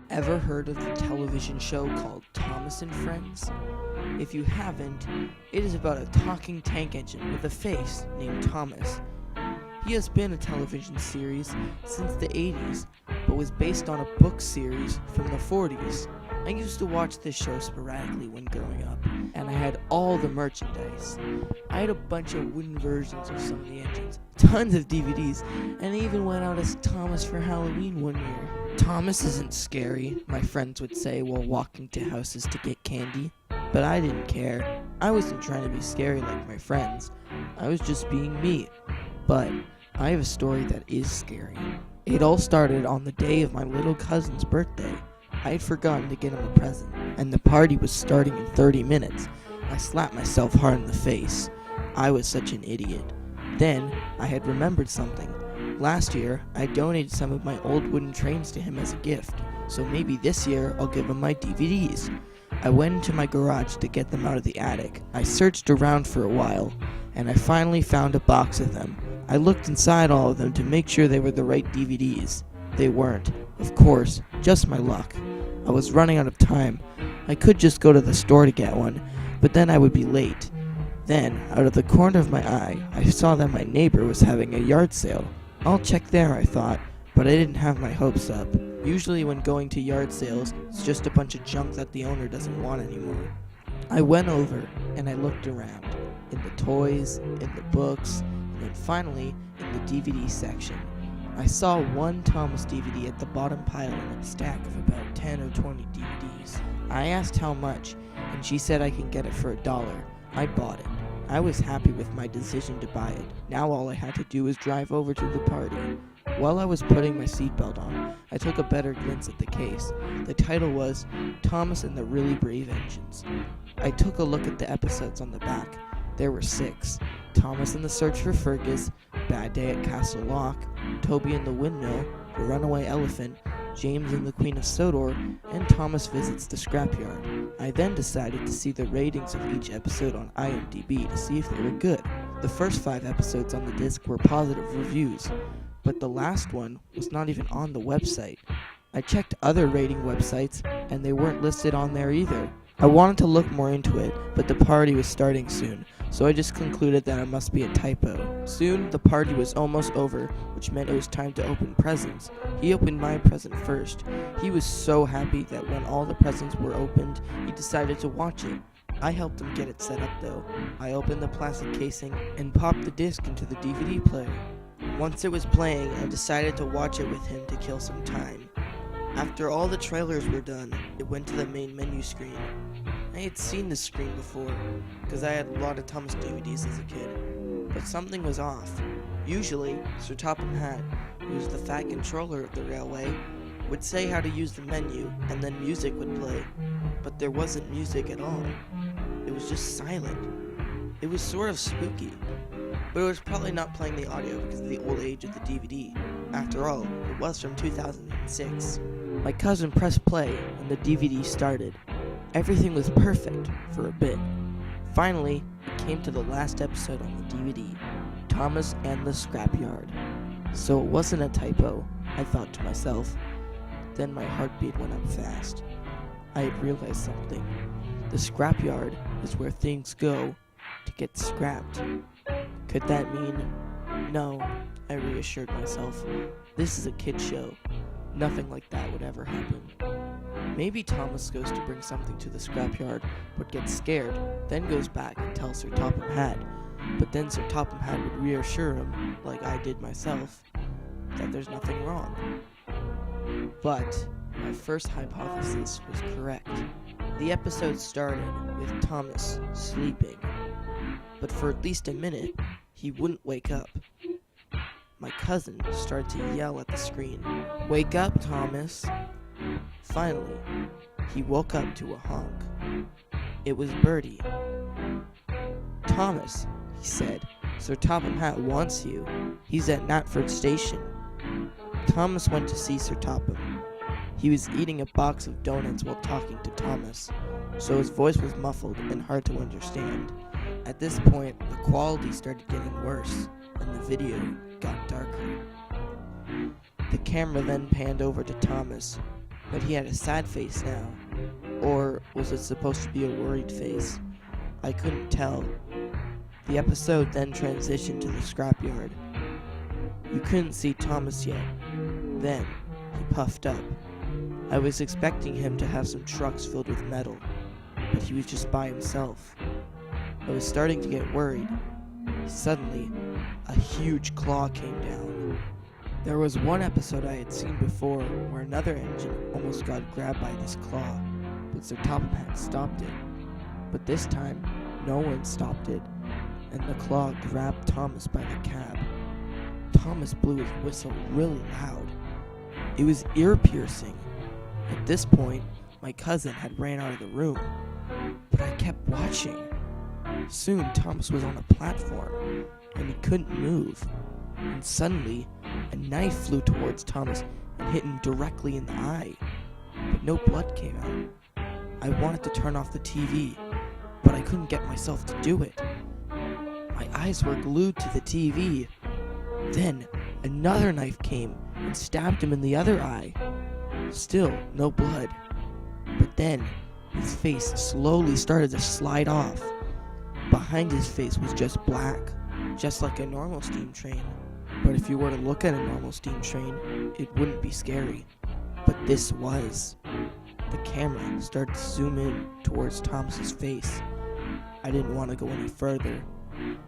Ever heard of the television show called Thomas and Friends? If you haven't, it is about a talking tank engine with a face named Thomas. He has been a television series since the 80s, but was based on a book series from the 40s. I used to watch this show sporadically when growing up, and I had all the merchandise. I had a bunch of wooden versions of some of the engines, tons of DVDs, and I even went out as Thomas for Halloween one year. Thomas isn't scary, my friends would say while walking to houses to get candy. But I didn't care. I wasn't trying to be scary like my friends. I was just being me. But I have a story that is scary. It all started on the day of my little cousin's birthday. I had forgotten to get him a present, and the party was starting in 30 minutes. I slapped myself hard in the face. I was such an idiot. Then, I had remembered something. Last year, I donated some of my old wooden trains to him as a gift, so maybe this year I'll give him my DVDs. I went into my garage to get them out of the attic. I searched around for a while, and I finally found a box of them. I looked inside all of them to make sure they were the right DVDs. They weren't. Of course, just my luck. I was running out of time. I could just go to the store to get one, but then I would be late. Then, out of the corner of my eye, I saw that my neighbor was having a yard sale. I'll check there, I thought, but I didn't have my hopes up. Usually when going to yard sales, it's just a bunch of junk that the owner doesn't want anymore. I went over and I looked around, in the toys, in the books, and then finally in the DVD section. I saw one Thomas DVD at the bottom pile in a stack of about 10 or 20 DVDs. I asked how much, and she said I can get it for $1. I bought it. I was happy with my decision to buy it. Now all I had to do was drive over to the party. While I was putting my seatbelt on, I took a better glance at the case. The title was Thomas and the Really Brave Engines. I took a look at the episodes on the back. There were 6. Thomas and the Search for Fergus, Bad Day at Castle Lock, Toby and the Windmill, The Runaway Elephant, James and the Queen of Sodor, and Thomas Visits the Scrapyard. I then decided to see the ratings of each episode on IMDb to see if they were good. The first 5 episodes on the disc were positive reviews, but the last one was not even on the website. I checked other rating websites, and they weren't listed on there either. I wanted to look more into it, but the party was starting soon, so I just concluded that it must be a typo. Soon, the party was almost over, which meant it was time to open presents. He opened my present first. He was so happy that when all the presents were opened, he decided to watch it. I helped him get it set up though. I opened the plastic casing and popped the disc into the DVD player. Once it was playing, I decided to watch it with him to kill some time. After all the trailers were done, it went to the main menu screen. I had seen this screen before, because I had a lot of Thomas DVDs as a kid, but something was off. Usually, Sir Topham Hatt, who was the fat controller of the railway, would say how to use the menu, and then music would play, but there wasn't music at all. It was just silent. It was sort of spooky, but it was probably not playing the audio because of the old age of the DVD. After all, it was from 2006. My cousin pressed play, and the DVD started. Everything was perfect for a bit. Finally, it came to the last episode on the DVD, Thomas and the Scrapyard. So it wasn't a typo, I thought to myself. Then my heartbeat went up fast. I had realized something. The Scrapyard is where things go to get scrapped. Could that mean? No, I reassured myself. This is a kid's show. Nothing like that would ever happen. Maybe Thomas goes to bring something to the scrapyard, but gets scared, then goes back and tells Sir Topham Hatt. But then Sir Topham Hatt would reassure him, like I did myself, that there's nothing wrong. But my first hypothesis was correct. The episode started with Thomas sleeping, but for at least a minute, he wouldn't wake up. My cousin started to yell at the screen, "Wake up, Thomas!" Finally, he woke up to a honk. It was Bertie. "Thomas," he said, "Sir Topham Hatt wants you. He's at Knapford Station." Thomas went to see Sir Topham. He was eating a box of donuts while talking to Thomas, so his voice was muffled and hard to understand. At this point, the quality started getting worse, and the video got darker. The camera then panned over to Thomas, but he had a sad face now. Or was it supposed to be a worried face? I couldn't tell. The episode then transitioned to the scrapyard. You couldn't see Thomas yet. Then, he puffed up. I was expecting him to have some trucks filled with metal, but he was just by himself. I was starting to get worried. Suddenly, a huge claw came down. There was one episode I had seen before where another engine almost got grabbed by this claw, but Sir Topham had stopped it. But this time, no one stopped it, and the claw grabbed Thomas by the cab. Thomas blew his whistle really loud. It was ear-piercing. At this point, my cousin had ran out of the room, but I kept watching. Soon, Thomas was on a platform, and he couldn't move. And suddenly, a knife flew towards Thomas and hit him directly in the eye, but no blood came out. I wanted to turn off the TV, but I couldn't get myself to do it. My eyes were glued to the TV. Then, another knife came and stabbed him in the other eye. Still, no blood. But then, his face slowly started to slide off. Behind his face was just black, just like a normal steam train. But if you were to look at a normal steam train, it wouldn't be scary. But this was. The camera started to zoom in towards Thomas's face. I didn't want to go any further,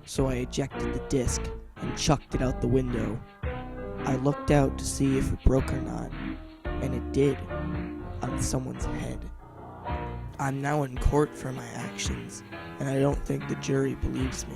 so I ejected the disc and chucked it out the window. I looked out to see if it broke or not, and it did, on someone's head. I'm now in court for my actions, and I don't think the jury believes me.